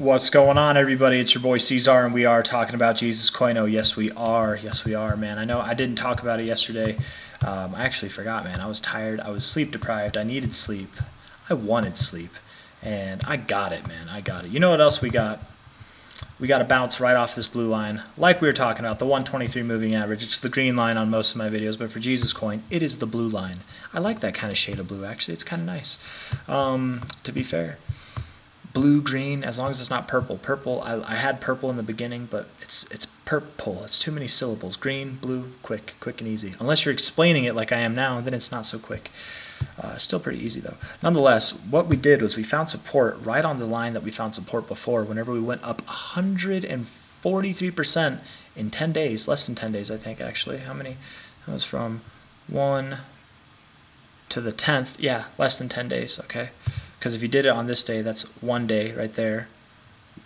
What's going on, everybody? It's your boy C-Zar, and we are talking about Jesus Coin. Oh, yes, we are. Yes, we are, man. I know I didn't talk about it yesterday. I actually forgot, man. I was tired. I was sleep deprived. I needed sleep. I wanted sleep, and I got it, man. I got it. You know what else we got? We got a bounce right off this blue line, like we were talking about, the 123 moving average. It's the green line on most of my videos, but for Jesus Coin, it is the blue line. I like that kind of shade of blue, actually. It's kind of nice, to be fair. Blue, green, as long as it's not purple. Purple, I had purple in the beginning, but it's purple. It's too many syllables. Green, blue, quick and easy. Unless you're explaining it like I am now, then it's not so quick. Still pretty easy, though. Nonetheless, what we did was we found support right on the line that we found support before whenever we went up 143% in 10 days. Less than 10 days, I think, actually. How many? That was from 1 to the 10th. Yeah, less than 10 days, okay? Because if you did it on this day, that's 1 day right there.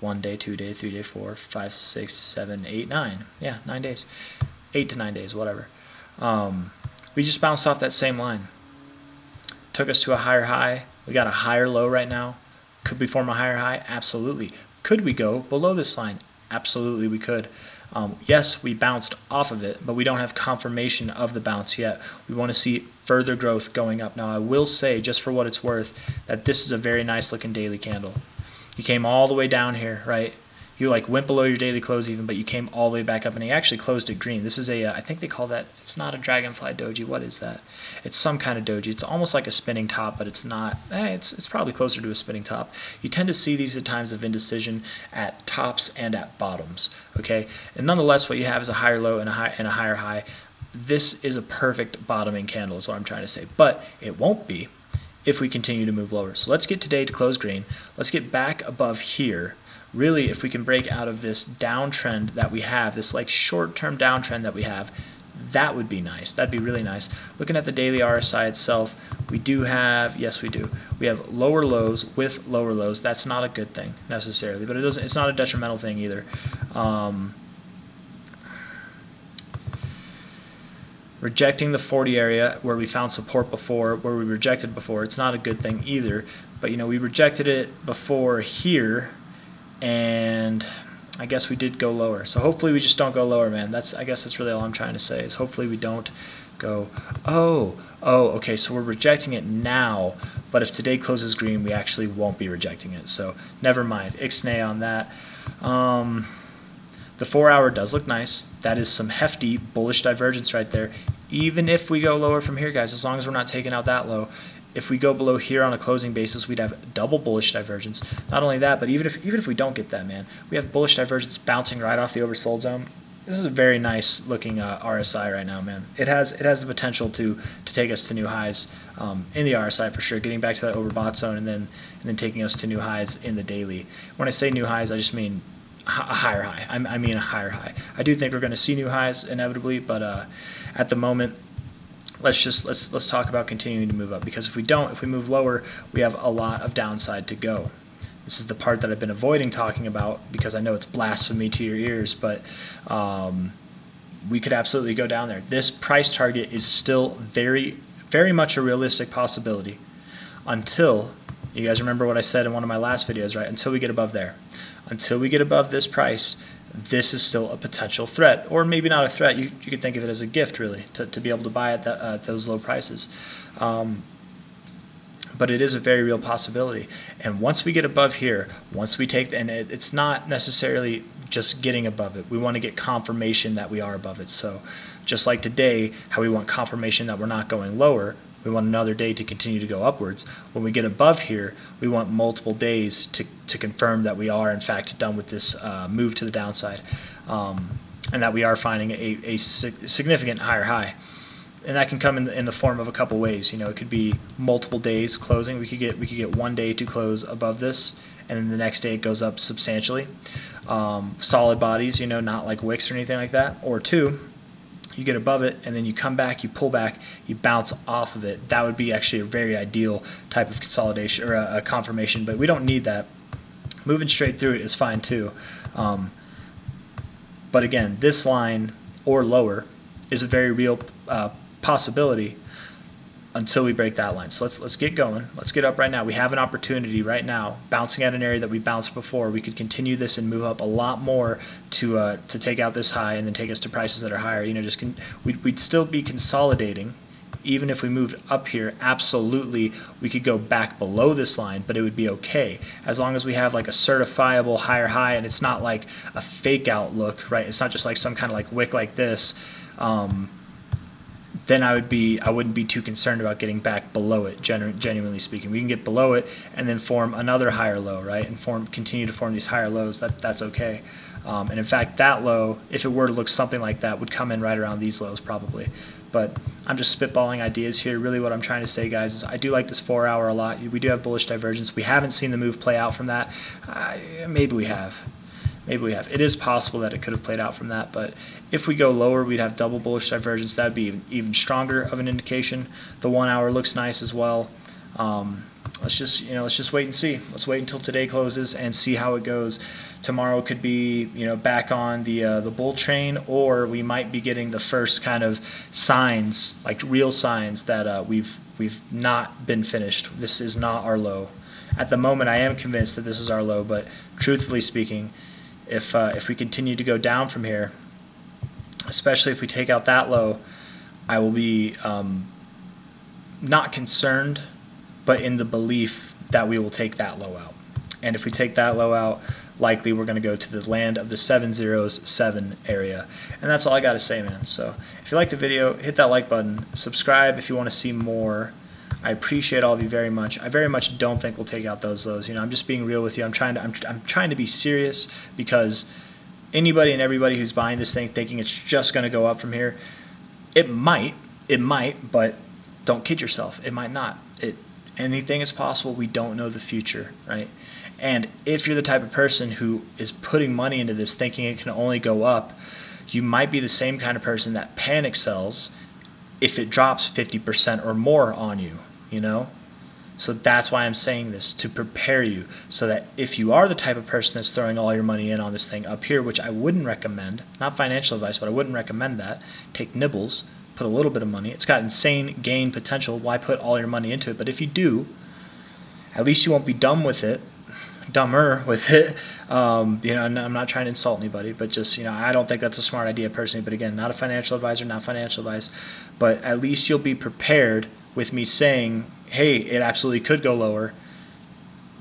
1 day, 2 day, 3 day, 4, 5, 6, 7, 8, 9. Yeah, 9 days. 8 to 9 days, whatever. We just bounced off that same line. Took us to a higher high. We got a higher low right now. Could we form a higher high? Absolutely. Could we go below this line? Absolutely, we could. Yes, we bounced off of it, but we don't have confirmation of the bounce yet. We want to see further growth going up. Now, I will say, just for what it's worth, that this is a very nice looking daily candle. You came all the way down here, right? You like went below your daily close even, but you came all the way back up, and you actually closed it green. This is a, I think they call that, it's not a dragonfly doji. What is that? It's some kind of doji. It's almost like a spinning top, but it's not. It's probably closer to a spinning top. You tend to see these at times of indecision at tops and at bottoms, okay? And nonetheless, what you have is a higher low and a higher high. This is a perfect bottoming candle is what I'm trying to say, but it won't be if we continue to move lower. So let's get today to close green. Let's get back above here. Really, if we can break out of this downtrend that we have, this like short-term downtrend that we have, that would be nice. That'd be really nice. Looking at the daily RSI itself, we do have, yes we do, we have lower lows with lower lows. That's not a good thing necessarily, but it's not a detrimental thing either. Rejecting the 40 area where we found support before, where we rejected before, it's not a good thing either. But you know, we rejected it before here, and I guess we did go lower. So hopefully we just don't go lower, man. I guess that's really all I'm trying to say, is hopefully we don't go, okay, so we're rejecting it now, but if today closes green, we actually won't be rejecting it. So never mind, ixnay on that. The 4 hour does look nice. That is some hefty bullish divergence right there. Even if we go lower from here, guys, as long as we're not taking out that low, if we go below here on a closing basis, we'd have double bullish divergence. Not only that, but even if we don't get that, man, we have bullish divergence bouncing right off the oversold zone. This is a very nice looking RSI right now, man. It has the potential to take us to new highs in the RSI for sure, getting back to that overbought zone and then taking us to new highs in the daily. When I say new highs, I just mean a higher high. I mean a higher high. I do think we're going to see new highs inevitably, but at the moment, let's talk about continuing to move up, because if we move lower, we have a lot of downside to go. This is the part that I've been avoiding talking about because I know it's blasphemy to your ears, but we could absolutely go down there. This price target is still very, very much a realistic possibility until, you guys remember what I said in one of my last videos, right? Until we get above there. Until we get above this price, this is still a potential threat, or maybe not a threat. You could think of it as a gift, really, to be able to buy at those low prices. But it is a very real possibility. And once we get above here, once we take, and it's not necessarily just getting above it. We want to get confirmation that we are above it. So just like today, how we want confirmation that we're not going lower, we want another day to continue to go upwards. When we get above here, we want multiple days to confirm that we are, in fact, done with this move to the downside, and that we are finding a significant higher high. And that can come in the form of a couple ways. You know, it could be multiple days closing. We could get 1 day to close above this, and then the next day it goes up substantially. Solid bodies, you know, not like wicks or anything like that. Or two, you get above it, and then you come back, you pull back, you bounce off of it. That would be actually a very ideal type of consolidation or a confirmation, but we don't need that. Moving straight through it is fine too. But again, this line or lower is a very real possibility until we break that line. So let's get going. Let's get up right now. We have an opportunity right now, bouncing at an area that we bounced before. We could continue this and move up a lot more to take out this high and then take us to prices that are higher. You know, we'd still be consolidating. Even if we moved up here, absolutely, we could go back below this line, but it would be okay. As long as we have like a certifiable higher high and it's not like a fake out look, right? It's not just like some kind of like wick like this. Then I wouldn't be too concerned about getting back below it, genuinely speaking. We can get below it and then form another higher low, right? And continue to form these higher lows. That's okay. And in fact, that low, if it were to look something like that, would come in right around these lows probably. But I'm just spitballing ideas here. Really what I'm trying to say, guys, is I do like this 4 hour a lot. We do have bullish divergence. We haven't seen the move play out from that. Maybe we have. Maybe we have. It is possible that it could have played out from that, but if we go lower, we'd have double bullish divergence. That would be even stronger of an indication. The 1 hour looks nice as well. Let's just wait and see. Let's wait until today closes and see how it goes. Tomorrow could be, back on the bull train, or we might be getting the first kind of signs, like real signs that we've not been finished. This is not our low. At the moment, I am convinced that this is our low, but truthfully speaking, if we continue to go down from here, especially if we take out that low, I will be not concerned, but in the belief that we will take that low out. And if we take that low out, likely we're going to go to the land of the 707 area. And that's all I got to say, man. So if you like the video, hit that like button, subscribe if you want to see more. I appreciate all of you very much. I very much don't think we'll take out those lows. I'm just being real with you. I'm trying to be serious, because anybody and everybody who's buying this thing thinking it's just going to go up from here, it might, but don't kid yourself. It might not. Anything is possible. We don't know the future, right? And if you're the type of person who is putting money into this thinking it can only go up, you might be the same kind of person that panic sells if it drops 50% or more on you, So that's why I'm saying this, to prepare you, so that if you are the type of person that's throwing all your money in on this thing up here, which I wouldn't recommend, not financial advice, but I wouldn't recommend that, take nibbles, put a little bit of money. It's got insane gain potential. Why put all your money into it? But if you do, at least you won't be dumber with it. And I'm not trying to insult anybody, but just, I don't think that's a smart idea personally. But again, not a financial advisor, not financial advice. But at least you'll be prepared with me saying, hey, it absolutely could go lower.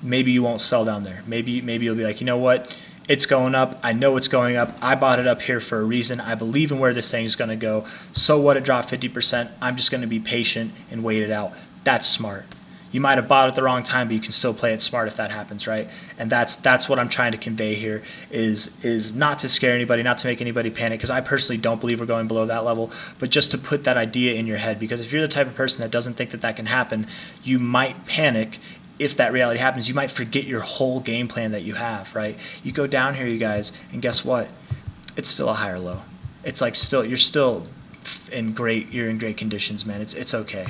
Maybe you won't sell down there. Maybe you'll be like, you know what? It's going up. I know it's going up. I bought it up here for a reason. I believe in where this thing is going to go. So what? It dropped 50%. I'm just going to be patient and wait it out. That's smart. You might have bought it at the wrong time, but you can still play it smart if that happens, right? And that's what I'm trying to convey here, is not to scare anybody, not to make anybody panic, because I personally don't believe we're going below that level, but just to put that idea in your head, because if you're the type of person that doesn't think that can happen, you might panic. If that reality happens, you might forget your whole game plan that you have, right? You go down here, you guys, and guess what? It's still a higher low. It's like you're still in great conditions, man. It's okay.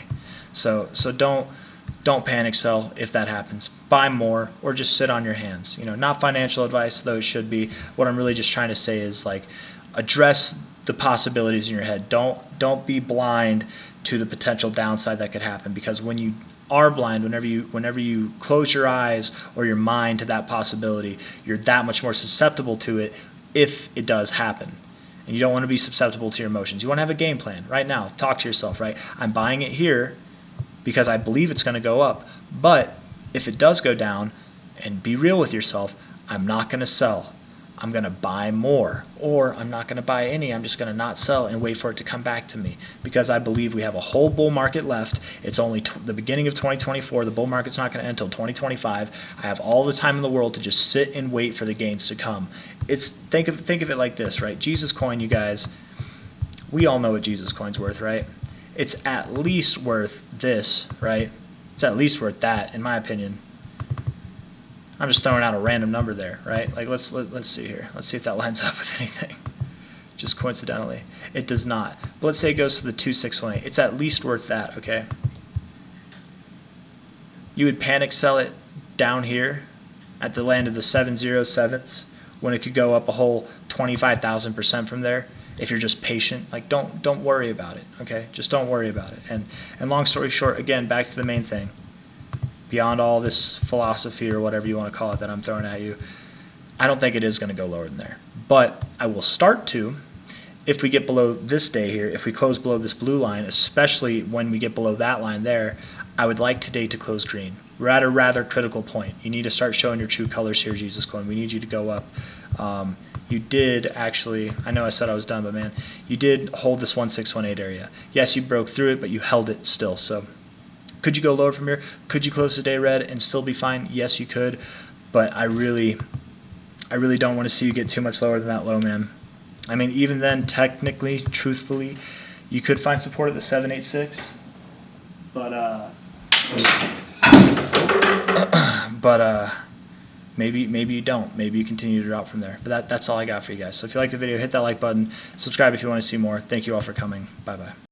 So don't panic sell if that happens. Buy more or just sit on your hands. Not financial advice, though it should be. What I'm really just trying to say is, like, address the possibilities in your head. Don't be blind to the potential downside that could happen, because when you are blind, whenever you close your eyes or your mind to that possibility, you're that much more susceptible to it if it does happen. And you don't want to be susceptible to your emotions. You want to have a game plan right now. Talk to yourself, right? I'm buying it here because I believe it's going to go up. But if it does go down, and be real with yourself, I'm not going to sell. I'm going to buy more, or I'm not going to buy any. I'm just going to not sell and wait for it to come back to me, because I believe we have a whole bull market left. It's only the beginning of 2024. The bull market's not going to end until 2025. I have all the time in the world to just sit and wait for the gains to come. Think of it like this, right? Jesus coin, you guys, we all know what Jesus coin's worth, right? It's at least worth this, right? It's at least worth that, in my opinion. I'm just throwing out a random number there, right? Like, let's see here. Let's see if that lines up with anything. Just coincidentally, it does not. But let's say it goes to the 2618. It's at least worth that, okay? You would panic sell it down here at the land of the 707s when it could go up a whole 25,000% from there. if you're just patient, like don't worry about it, okay? Just don't worry about it. And long story short, again, back to the main thing. Beyond all this philosophy or whatever you want to call it that I'm throwing at you, I don't think it is going to go lower than there. But I will start to if we get below this day here, if we close below this blue line, especially when we get below that line there, I would like today to close green. We're at a rather critical point. You need to start showing your true colors here, Jesus Coin. We need you to go up. You did actually, I know I said I was done, but man, you did hold this 1618 area. Yes, you broke through it, but you held it still. So could you go lower from here? Could you close the day red and still be fine? Yes, you could, but I really don't want to see you get too much lower than that low, man. I mean, even then, technically, truthfully, you could find support at the 786, but maybe you don't. Maybe you continue to drop from there. But that's all I got for you guys. So if you like the video, hit that like button. Subscribe if you want to see more. Thank you all for coming. Bye-bye.